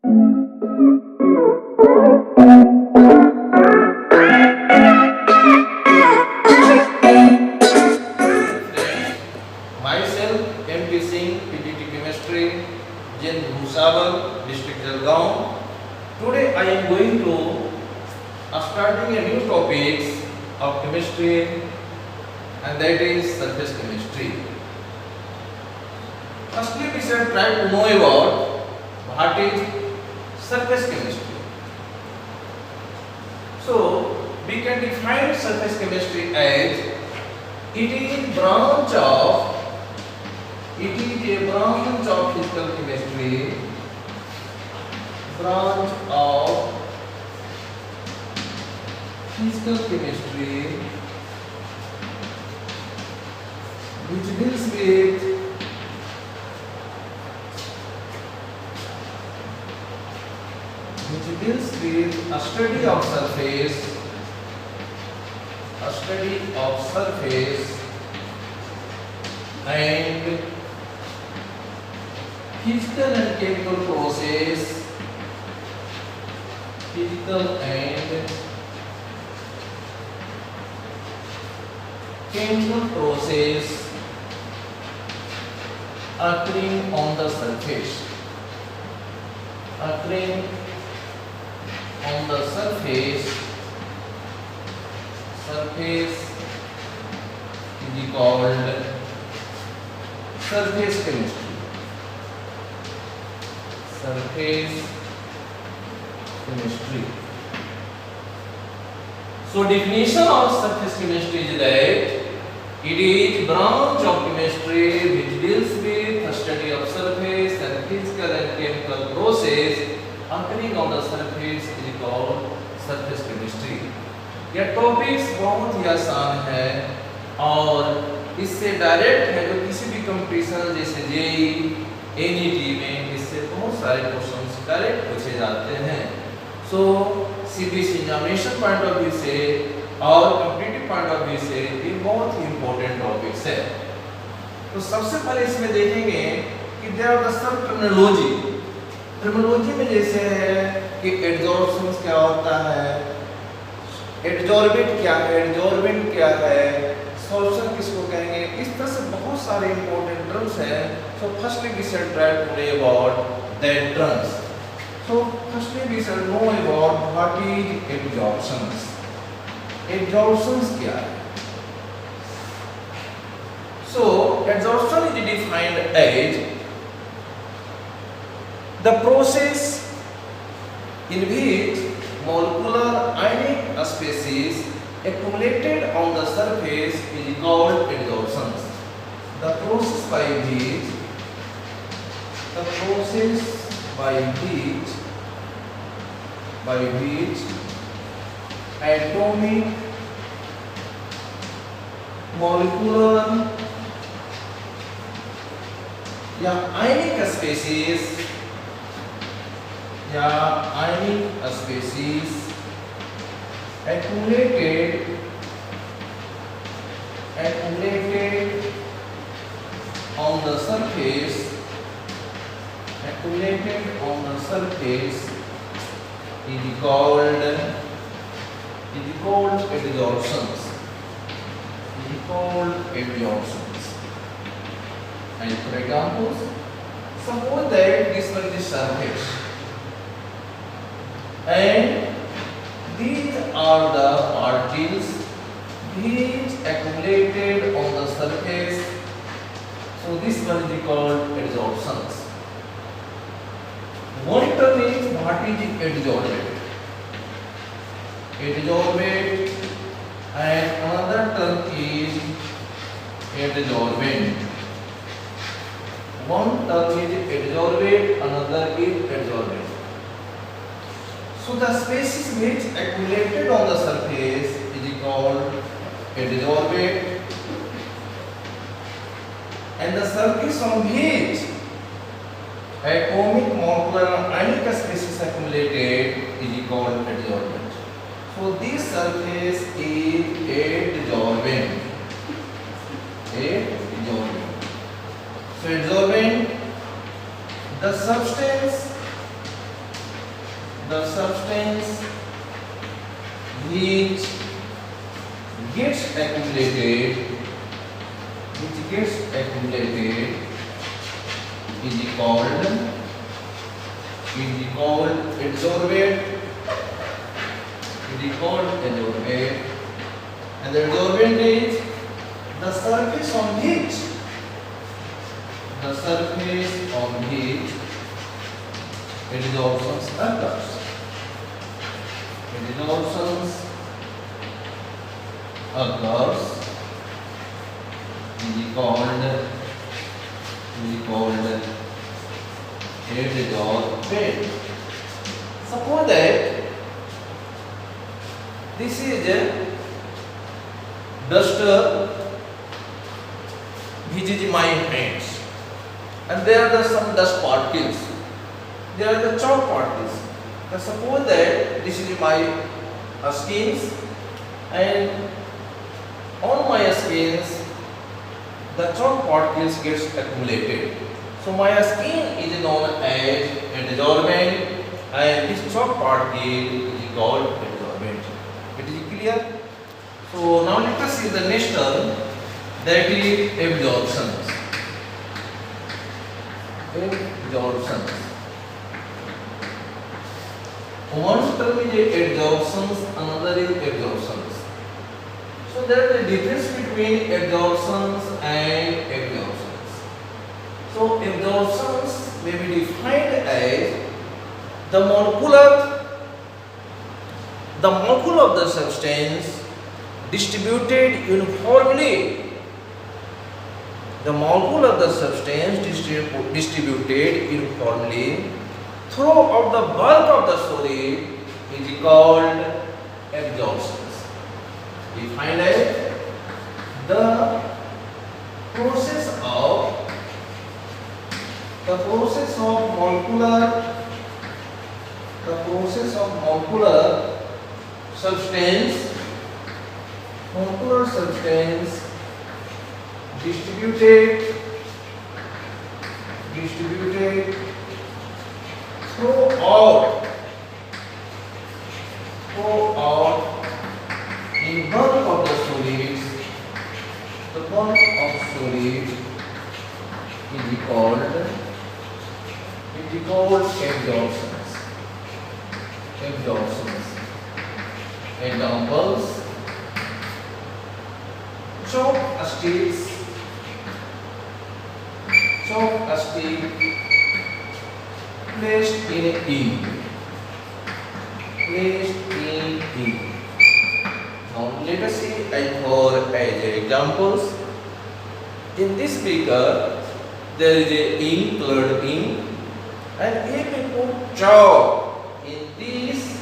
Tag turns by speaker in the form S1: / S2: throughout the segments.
S1: Myself, MP Singh, PGT Chemistry, Jin Bhusawal, District Jalgaon. Today I am going to starting a new topics of chemistry, and that is surface chemistry. Firstly, we shall try to know about what is surface chemistry. So we can define surface chemistry as it is a branch of physical chemistry, branch of physical chemistry which deals with a study of surface and physical and chemical process, physical and chemical process occurring on the surface, surface is called surface chemistry. So definition of surface chemistry is that it is branch of chemistry which deals with the study of surface and physical and chemical process occurring on the surface is called surface chemistry. यह topics बहुत ही आसान है और इससे direct है तो किसी भी कंपटीशन जैसे जेई एनईटी में इससे बहुत सारे क्वेश्चंस डायरेक्ट पूछे जाते हैं. So CBSE examination point of view से और कॉम्पिटिटिव पॉइंट ऑफ व्यू से ये बहुत ही इंपॉर्टेंट टॉपिक्स है. तो सबसे पहले इसमें देखेंगे कि there are the sub terminology में जैसे है कि एडजॉर्प्शन क्या होता है, एडजॉर्बेंट क्या है, सॉल्यूशन किसको कहेंगे, इस तरह से बहुत सारे इंपॉर्टेंट टर्म्स हैं. So firstly we shall try to know about that terms. So firstly we shall know about what is adsorptions. Adsorptions क्या है? So adsorption is defined as the process in which molecular ionic species accumulated on the surface is called adsorptions. The process by which atomic molecular या ionic species accumulated on the surface is called adsorptions. And for examples, suppose that this one is surface and these are the particles which accumulated on the surface. So this one is called adsorptions. One term is what is adsorbate, and another term is adsorbent. One term is adsorbate, another is adsorbent. So the species which accumulated on the surface is called adsorbate, and the surface on which atomic molecular ionic species accumulated is called adsorbent. So this surface is adsorbent. So adsorbent, the substance the substance which gets accumulated, is called adsorbate, and the adsorbent is the surface on which adsorptions occurs. Adsorptions occurs is called adsorbent. Suppose that this is a duster which is in my hands, and there are some dust particles. There are the chalk particles. Now suppose that this is my skins, and on my skins the chalk particles gets accumulated. So my skin is known as adsorbent, and this chalk particle is called adsorbent. It is clear? So now let us see the next term, that is absorptions. One term is adsorptions, another is absorptions. So there is a difference between adsorptions and absorptions. So absorptions may be defined as the molecule of the substance distributed uniformly. The molecule of the substance distributed uniformly throughout the bulk of the solid is called absorptions. Defined as the process of molecular substance distributed throughout in bulk of the solids. The bulk of solids is called absorptions. Examples: chalk sticks placed in ink. Now let us see as examples. In this beaker there is a ink, colored ink, and if we put chalk in this,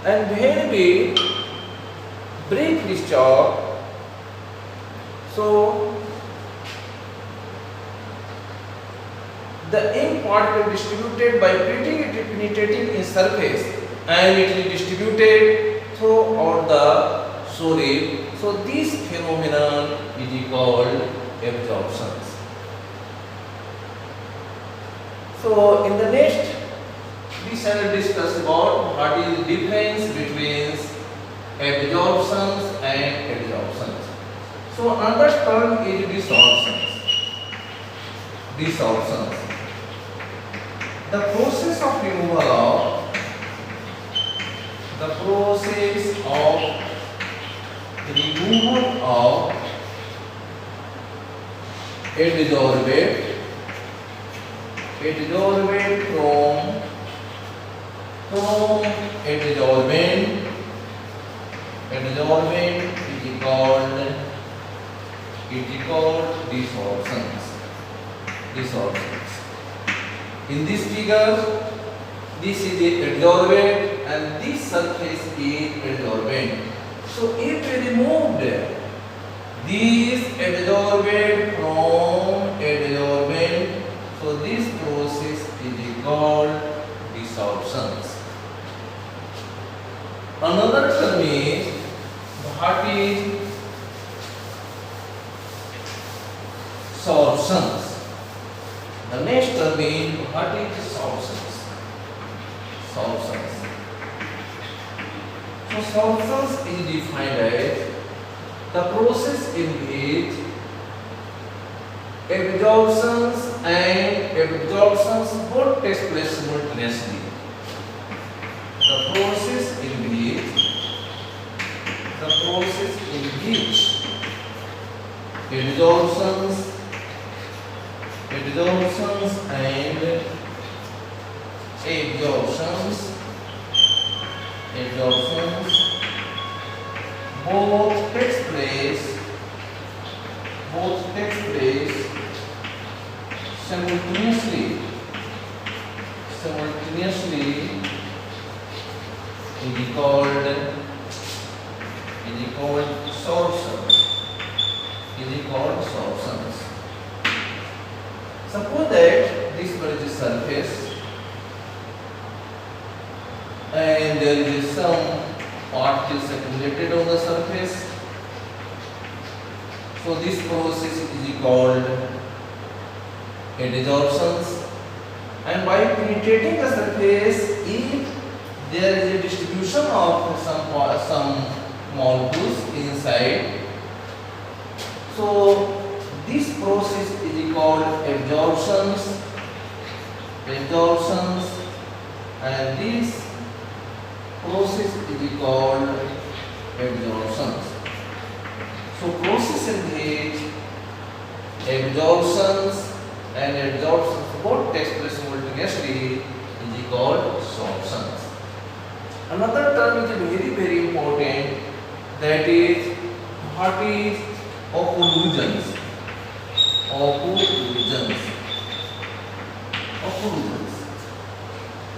S1: and when we break this chalk, so the ink particle distributed by penetrating in surface, and it is distributed throughout the solid. So this phenomenon is called absorptions. So in the next we shall discuss about what is the difference between absorptions and adsorptions. So another term is dissorptions. The process of removal of adsorbate from adsorbent is called dissorptions. In this figure, this is the adsorbent and this surface is adsorbent. So if we removed this adsorbent from adsorbent, so this process is called dissorptions. Another term is what is sorptions. The next observing what is substance. Substance. So substance is defined as the process in which absorptions and absorptions both takes place simultaneously. The process in which absorptions and absorptions both takes place simultaneously is called sorptions. Suppose that this one is the surface and there is some particles accumulated on the surface. So this process is called adsorptions, and by penetrating the surface, if there is a distribution of some molecules inside, so this process is called absorptions, and this process is called absorptions. So process in which absorptions and adsorptions both takes place simultaneously is called sorptions. Another term is very, very important, that is what is occlusions.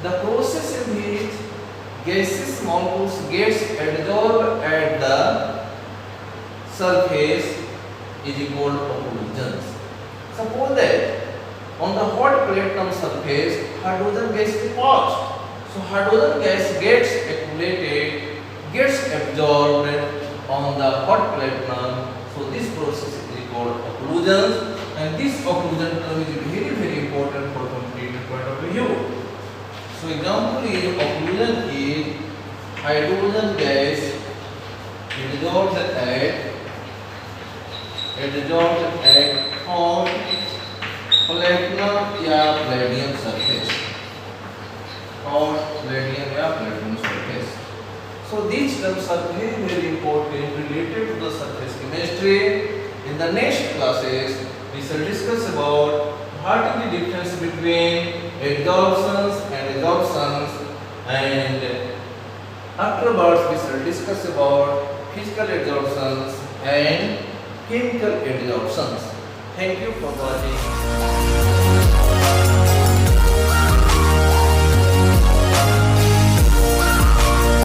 S1: The process in which gaseous molecules gets adsorbed at the surface is called occlusions. Suppose that on the hot platinum surface hydrogen gas is passed. So hydrogen gas gets accumulated, gets absorbed on the hot platinum. So this process is called occlusions, and this occlusion term is very, very important for competitive point of view. So example is occlusion is hydrogen gas adsorbed at hot platinum या palladium surface. So these terms are very, very important related to the surface chemistry. In the next classes, we shall discuss about what is the difference between adsorptions and adsorptions, and afterwards we shall discuss about physical adsorptions and chemical adsorptions. Thank you for watching.